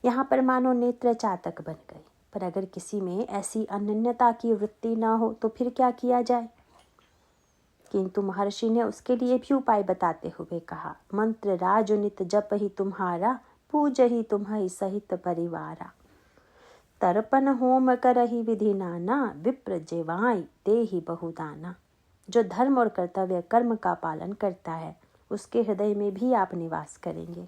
यहाँ पर मानो नेत्र चातक बन गए, पर अगर किसी में ऐसी अनन्यता की वृत्ति ना हो तो फिर क्या किया जाए। किंतु महर्षि ने उसके लिए भी उपाय बताते हुए कहा, मंत्र राजु नित जप ही तुम्हारा, पूज ही तुम्हारी सहित परिवारा। तर्पण होम करहि विधि नाना, विप्र जेवाई ते ही बहुदाना। जो धर्म और कर्तव्य कर्म का पालन करता है, उसके हृदय में भी आप निवास करेंगे।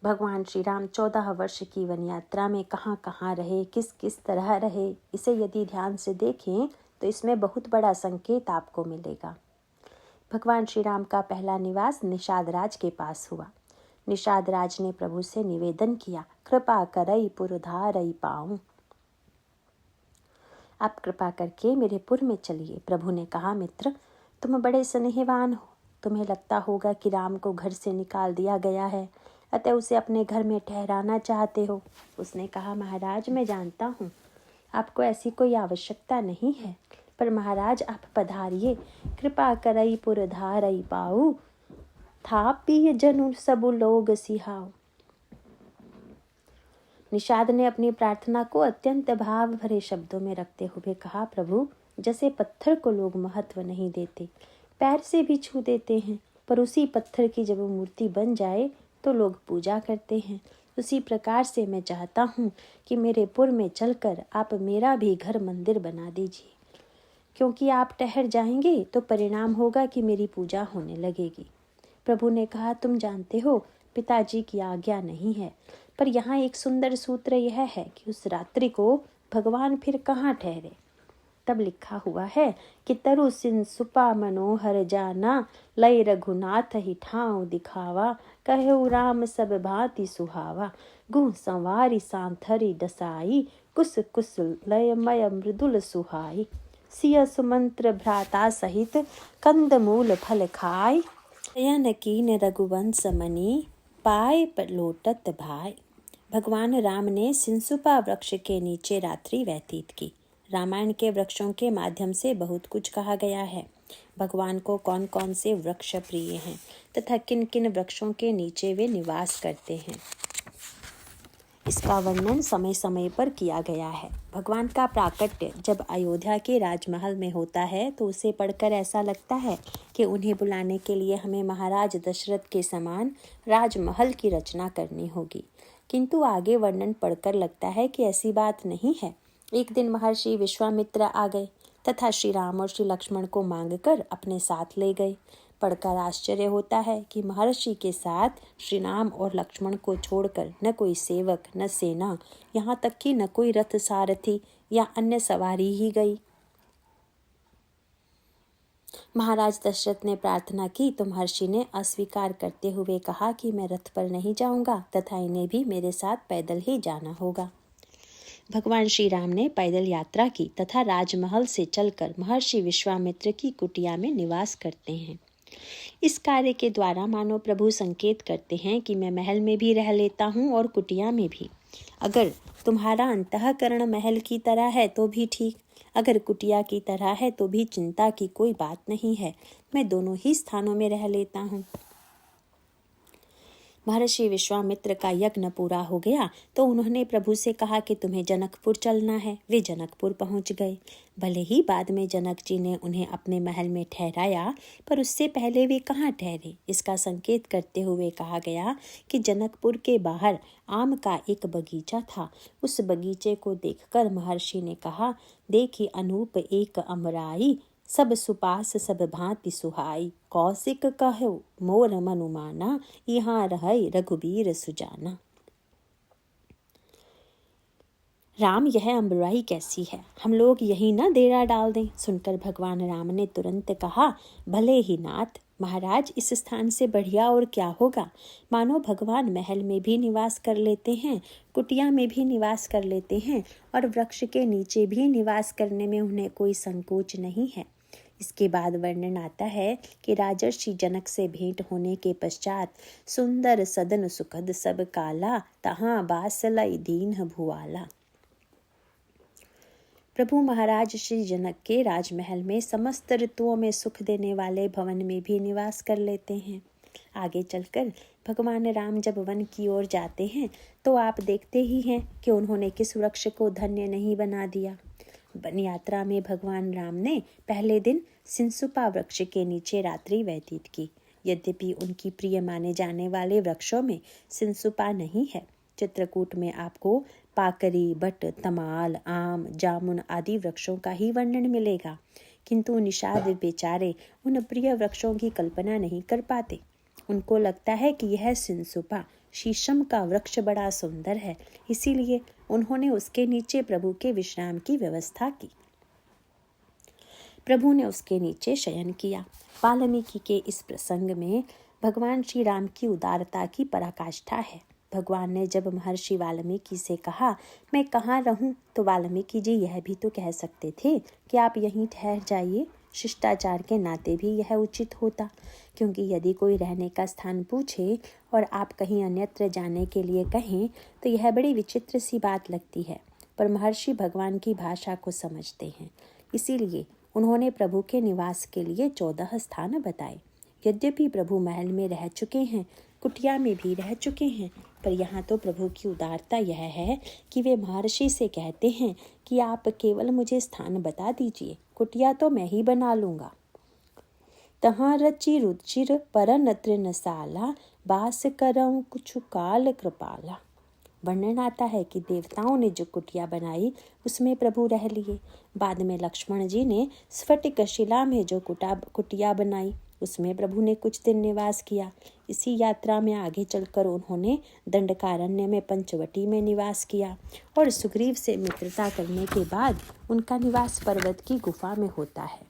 भगवान श्री राम 14 वर्ष की वन यात्रा में कहाँ कहाँ रहे, किस किस तरह रहे, इसे यदि ध्यान से देखें तो इसमें बहुत बड़ा संकेत आपको मिलेगा। भगवान श्री राम का पहला निवास निषाद राज के पास हुआ। निषाद राज ने प्रभु से निवेदन किया, कृपा करई पुरधारई पाऊं। आप कृपा करके मेरे पुर में चलिए। प्रभु ने कहा, मित्र तुम बड़े स्नेहवान हो, तुम्हें लगता होगा कि राम को घर से निकाल दिया गया है, अतः उसे अपने घर में ठहराना चाहते हो। उसने कहा, महाराज मैं जानता हूँ आपको ऐसी कोई आवश्यकता नहीं है, पर महाराज आप पधारिए। कृपा करई पुरधारई पाऊ, थापी जनु सबु लोग सिहाओ। निषाद ने अपनी प्रार्थना को अत्यंत भाव भरे शब्दों में रखते हुए कहा, प्रभु जैसे पत्थर को लोग महत्व नहीं देते, पैर से भी छू देते हैं, पर उसी पत्थर की जब मूर्ति बन जाए तो लोग पूजा करते हैं, उसी प्रकार से मैं चाहता हूँ कि मेरे पुर में चलकर आप मेरा भी घर मंदिर बना दीजिए, क्योंकि आप ठहर जाएंगे तो परिणाम होगा कि मेरी पूजा होने लगेगी। प्रभु ने कहा, तुम जानते हो पिताजी की आज्ञा नहीं है, पर यहाँ एक सुंदर सूत्र यह है कि उस रात्रि को भगवान फिर कहाँ ठहरे। तब लिखा हुआ है कि तरु सिन सुपा मनोहर जाना, लय रघुनाथ ही ठाव दिखावा, कहु राम सब भांति सुहावा, गुह संवारी सांथरी डसाई, कुस कुस लय मय मृदुल सुहाई, सिय सुमंत्र भ्राता सहित कंद मूल फल खाय, शयन कीन रघुवंश मणि पाय पलोटत भाई। भगवान राम ने सिंसुपा वृक्ष के नीचे रात्रि व्यतीत की। रामायण के वृक्षों के माध्यम से बहुत कुछ कहा गया है। भगवान को कौन कौन से वृक्ष प्रिय हैं तथा किन किन वृक्षों के नीचे वे निवास करते हैं, इसका वर्णन समय समय पर किया गया है। भगवान का प्राकट्य जब अयोध्या के राजमहल में होता है तो उसे पढ़कर ऐसा लगता है कि उन्हें बुलाने के लिए हमें महाराज दशरथ के समान राजमहल की रचना करनी होगी, किंतु आगे वर्णन पढ़कर लगता है कि ऐसी बात नहीं है। एक दिन महर्षि विश्वामित्र आ गए तथा श्री राम और श्री लक्ष्मण को मांगकर अपने साथ ले गए। पढ़कर आश्चर्य होता है कि महर्षि के साथ श्री राम और लक्ष्मण को छोड़कर न कोई सेवक, न सेना, यहाँ तक कि न कोई रथ सारथी या अन्य सवारी ही गई। महाराज दशरथ ने प्रार्थना की तो महर्षि ने अस्वीकार करते हुए कहा कि मैं रथ पर नहीं जाऊंगा तथा इन्हें भी मेरे साथ पैदल ही जाना होगा। भगवान श्री राम ने पैदल यात्रा की तथा राजमहल से चलकर महर्षि विश्वामित्र की कुटिया में निवास करते हैं। इस कार्य के द्वारा मानो प्रभु संकेत करते हैं कि मैं महल में भी रह लेता हूँ और कुटिया में भी। अगर तुम्हारा अंतःकरण महल की तरह है तो भी ठीक, अगर कुटिया की तरह है तो भी चिंता की कोई बात नहीं है। मैं दोनों ही स्थानों में रह लेता हूँ। महर्षि विश्वामित्र का यज्ञ पूरा हो गया तो उन्होंने प्रभु से कहा कि तुम्हें जनकपुर चलना है। वे जनकपुर पहुंच गए। भले ही बाद में जनक जी ने उन्हें अपने महल में ठहराया, पर उससे पहले वे कहाँ ठहरे, इसका संकेत करते हुए कहा गया कि जनकपुर के बाहर आम का एक बगीचा था। उस बगीचे को देखकर महर्षि ने कहा, देखी अनूप एक अमराई, सब सुपास सब भांति सुहाई, कौशिक कहो मोर मनुमाना, यहाँ रहै रघुबीर सुजाना। राम, यह अम्बराई कैसी है, हम लोग यही न डेरा डाल दें। सुनकर भगवान राम ने तुरंत कहा, भले ही नाथ महाराज, इस स्थान से बढ़िया और क्या होगा। मानो भगवान महल में भी निवास कर लेते हैं, कुटिया में भी निवास कर लेते हैं और वृक्ष के नीचे भी निवास करने में उन्हें कोई संकोच नहीं है। इसके बाद वर्णन आता है कि राजर्षि जनक से भेंट होने के पश्चात सुंदर सदन सुखद सब काला, तहाँ बासलई दीन भुआला। प्रभु महाराज श्री जनक के राजमहल में समस्त ऋतुओं में सुख देने वाले भवन में भी निवास कर लेते हैं। आगे चलकर भगवान राम जब वन की ओर जाते हैं तो आप देखते ही हैं कि उन्होंने किस वृक्ष को धन्य नहीं बना दिया। वन यात्रा में भगवान राम ने पहले दिन सिंसुपा वृक्ष के नीचे रात्रि व्यतीत की। यद्यपि उनकी प्रिय माने जाने वाले वृक्षों में सिंसुपा नहीं है। चित्रकूट में आपको पाकरी, बट, तमाल, आम, जामुन आदि वृक्षों का ही वर्णन मिलेगा, किंतु निषाद बेचारे उन प्रिय वृक्षों की कल्पना नहीं कर पाते। उनको लगता है कि यह सिंसुपा शीशम का वृक्ष बड़ा सुंदर है, इसीलिए उन्होंने उसके नीचे प्रभु के विश्राम की व्यवस्था की। प्रभु ने उसके नीचे शयन किया। वाल्मीकि के इस प्रसंग में भगवान श्री राम की उदारता की पराकाष्ठा है। भगवान ने जब महर्षि वाल्मीकि से कहा, मैं कहाँ रहूं, तो वाल्मीकि जी यह भी तो कह सकते थे कि आप यहीं ठहर जाइए। शिष्टाचार के नाते भी यह उचित होता, क्योंकि यदि कोई रहने का स्थान पूछे और आप कहीं अन्यत्र जाने के लिए कहें तो यह बड़ी विचित्र सी बात लगती है। पर महर्षि भगवान की भाषा को समझते हैं, इसीलिए उन्होंने प्रभु के निवास के लिए 14 स्थान बताए। यद्यपि प्रभु महल में रह चुके हैं, कुटिया में भी रह चुके हैं, पर यहाँ तो प्रभु की उदारता यह है कि वे महर्षि से कहते हैं कि आप केवल मुझे स्थान बता दीजिए, कुटिया तो मैं ही बना लूँगा। तहाँ रचि रुचिर पर नत्र नसाला, बास करऊँ कुछ काल कृपाला। वर्णन आता है कि देवताओं ने जो कुटिया बनाई उसमें प्रभु रह लिए। बाद में लक्ष्मण जी ने स्फटिक शिला में जो कुटिया बनाई उसमें प्रभु ने कुछ दिन निवास किया। इसी यात्रा में आगे चलकर उन्होंने दंडकारण्य में पंचवटी में निवास किया और सुग्रीव से मित्रता करने के बाद उनका निवास पर्वत की गुफा में होता है।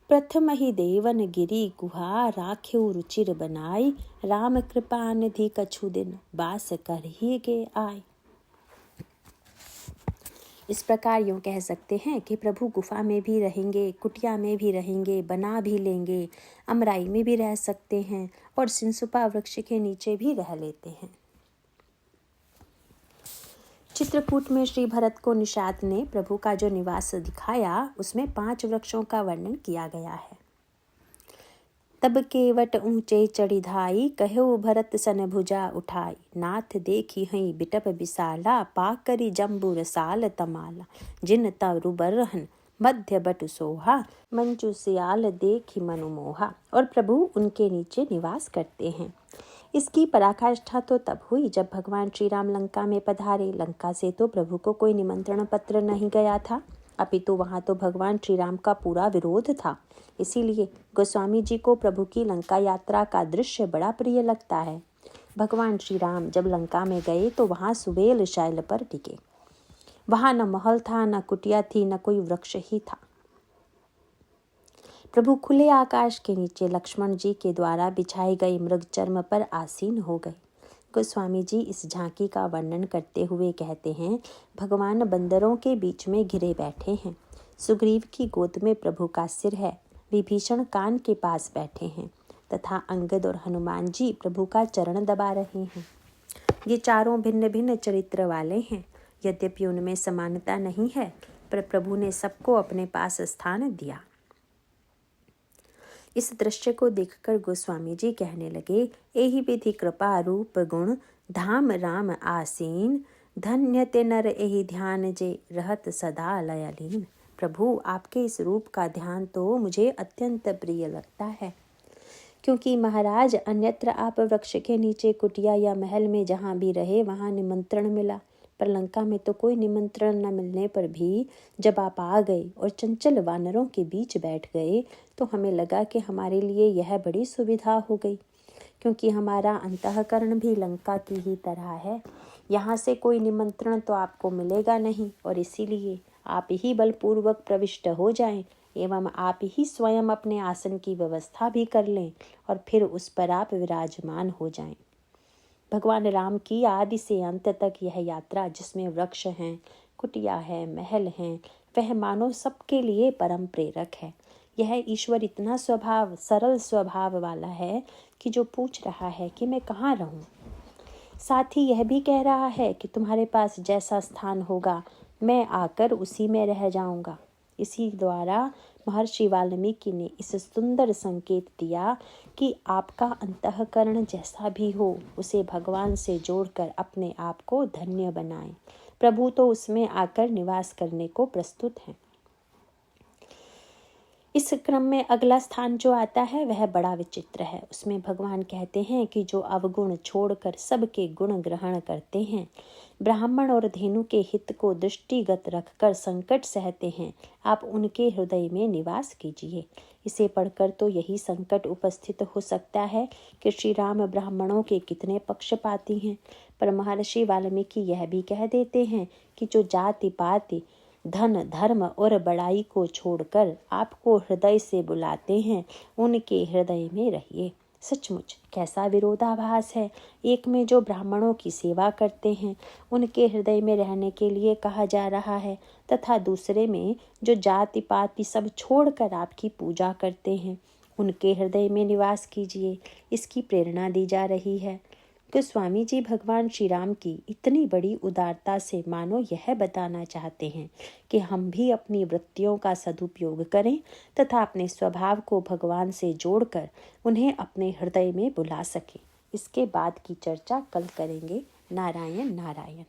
प्रथम ही देवन गिरी गुहा राख्यु रुचिर बनाई, राम कृपा निधि कछु दिन बास कर ही गे आय। इस प्रकार यूँ कह सकते हैं कि प्रभु गुफा में भी रहेंगे, कुटिया में भी रहेंगे, बना भी लेंगे, अमराई में भी रह सकते हैं और सिंसुपा वृक्ष के नीचे भी रह लेते हैं। चित्रकूट में श्री भरत को निषाद ने प्रभु का जो निवास दिखाया उसमें 5 वृक्षों का वर्णन किया गया है। तब केवट ऊंचे चढ़िधाई, कहो भरत सन भुजा उठाई, नाथ देखी हई बिटप विशाला, पाकरी जम्बूर साल तमाला, जिन तरु बरहन मध्य बट सोहा, मंजू सियाल देखी मनुमोहा। और प्रभु उनके नीचे निवास करते हैं। इसकी पराकाष्ठा तो तब हुई जब भगवान श्री राम लंका में पधारे। लंका से तो प्रभु को कोई निमंत्रण पत्र नहीं गया था, अपितु वहाँ तो भगवान श्री राम का पूरा विरोध था। इसीलिए गोस्वामी जी को प्रभु की लंका यात्रा का दृश्य बड़ा प्रिय लगता है। भगवान श्री राम जब लंका में गए तो वहाँ सुबेल शैल पर टिके। वहाँ न महल था, न कुटिया थी, न कोई वृक्ष ही था। प्रभु खुले आकाश के नीचे लक्ष्मण जी के द्वारा बिछाई गई मृग चर्म पर आसीन हो गए। गोस्वामी जी इस झांकी का वर्णन करते हुए कहते हैं, भगवान बंदरों के बीच में घिरे बैठे हैं। सुग्रीव की गोद में प्रभु का सिर है, विभीषण कान के पास बैठे हैं तथा अंगद और हनुमान जी प्रभु का चरण दबा रहे हैं। ये चारों भिन्न भिन्न चरित्र वाले हैं। यद्यपि उनमें समानता नहीं है, पर प्रभु ने सबको अपने पास स्थान दिया। इस दृश्य को देखकर गोस्वामी जी कहने लगे, एहि विधि कृपा रूप गुण, धाम राम आसीन, धन्य ते नर एहि ध्यान जे, रहत सदा लयलीन। प्रभु आपके इस रूप का ध्यान तो मुझे अत्यंत प्रिय लगता है, क्योंकि महाराज अन्यत्र आप वृक्ष के नीचे कुटिया या महल में जहाँ भी रहे वहाँ निमंत्रण मिला, पर लंका में तो कोई निमंत्रण न मिलने पर भी जब आप आ गए और चंचल वानरों के बीच बैठ गए तो हमें लगा कि हमारे लिए यह बड़ी सुविधा हो गई, क्योंकि हमारा अंतःकरण भी लंका की ही तरह है। यहाँ से कोई निमंत्रण तो आपको मिलेगा नहीं और इसीलिए आप ही बलपूर्वक प्रविष्ट हो जाएं एवं आप ही स्वयं अपने आसन की व्यवस्था भी कर लें और फिर उस पर आप विराजमान हो जाएं। भगवान राम की आदि से अंत तक यह यात्रा जिसमें वृक्ष हैं, कुटिया है, महल हैं, वह मानो सबके लिए परम प्रेरक है। यह ईश्वर इतना सरल स्वभाव वाला है कि जो पूछ रहा है कि मैं कहाँ रहूं, साथ ही यह भी कह रहा है कि तुम्हारे पास जैसा स्थान होगा मैं आकर उसी में रह जाऊंगा। इसी द्वारा महर्षि वाल्मीकि ने इस सुंदर संकेत दिया कि आपका अंतःकरण जैसा भी हो उसे भगवान से जोड़कर अपने आप को धन्य बनाएं। प्रभु तो उसमें आकर निवास करने को प्रस्तुत हैं। इस क्रम में अगला स्थान जो आता है वह बड़ा विचित्र है। उसमें भगवान कहते हैं कि जो अवगुण छोड़कर सबके गुण ग्रहण करते हैं, ब्राह्मण और धेनु के हित को दृष्टिगत रखकर संकट सहते हैं, आप उनके हृदय में निवास कीजिए। इसे पढ़कर तो यही संकट उपस्थित हो सकता है कि श्री राम ब्राह्मणों के कितने पक्षपाती हैं, पर महर्षि वाल्मीकि यह भी कह देते हैं कि जो जाति पाति धन धर्म और बड़ाई को छोड़कर आपको हृदय से बुलाते हैं उनके हृदय में रहिए। सचमुच कैसा विरोधाभास है। एक में जो ब्राह्मणों की सेवा करते हैं उनके हृदय में रहने के लिए कहा जा रहा है, तथा दूसरे में जो जाति पाति सब छोड़कर आपकी पूजा करते हैं उनके हृदय में निवास कीजिए, इसकी प्रेरणा दी जा रही है। गोस्वामी जी भगवान श्री राम की इतनी बड़ी उदारता से मानो यह बताना चाहते हैं कि हम भी अपनी वृत्तियों का सदुपयोग करें तथा अपने स्वभाव को भगवान से जोड़कर उन्हें अपने हृदय में बुला सकें। इसके बाद की चर्चा कल करेंगे। नारायण नारायण।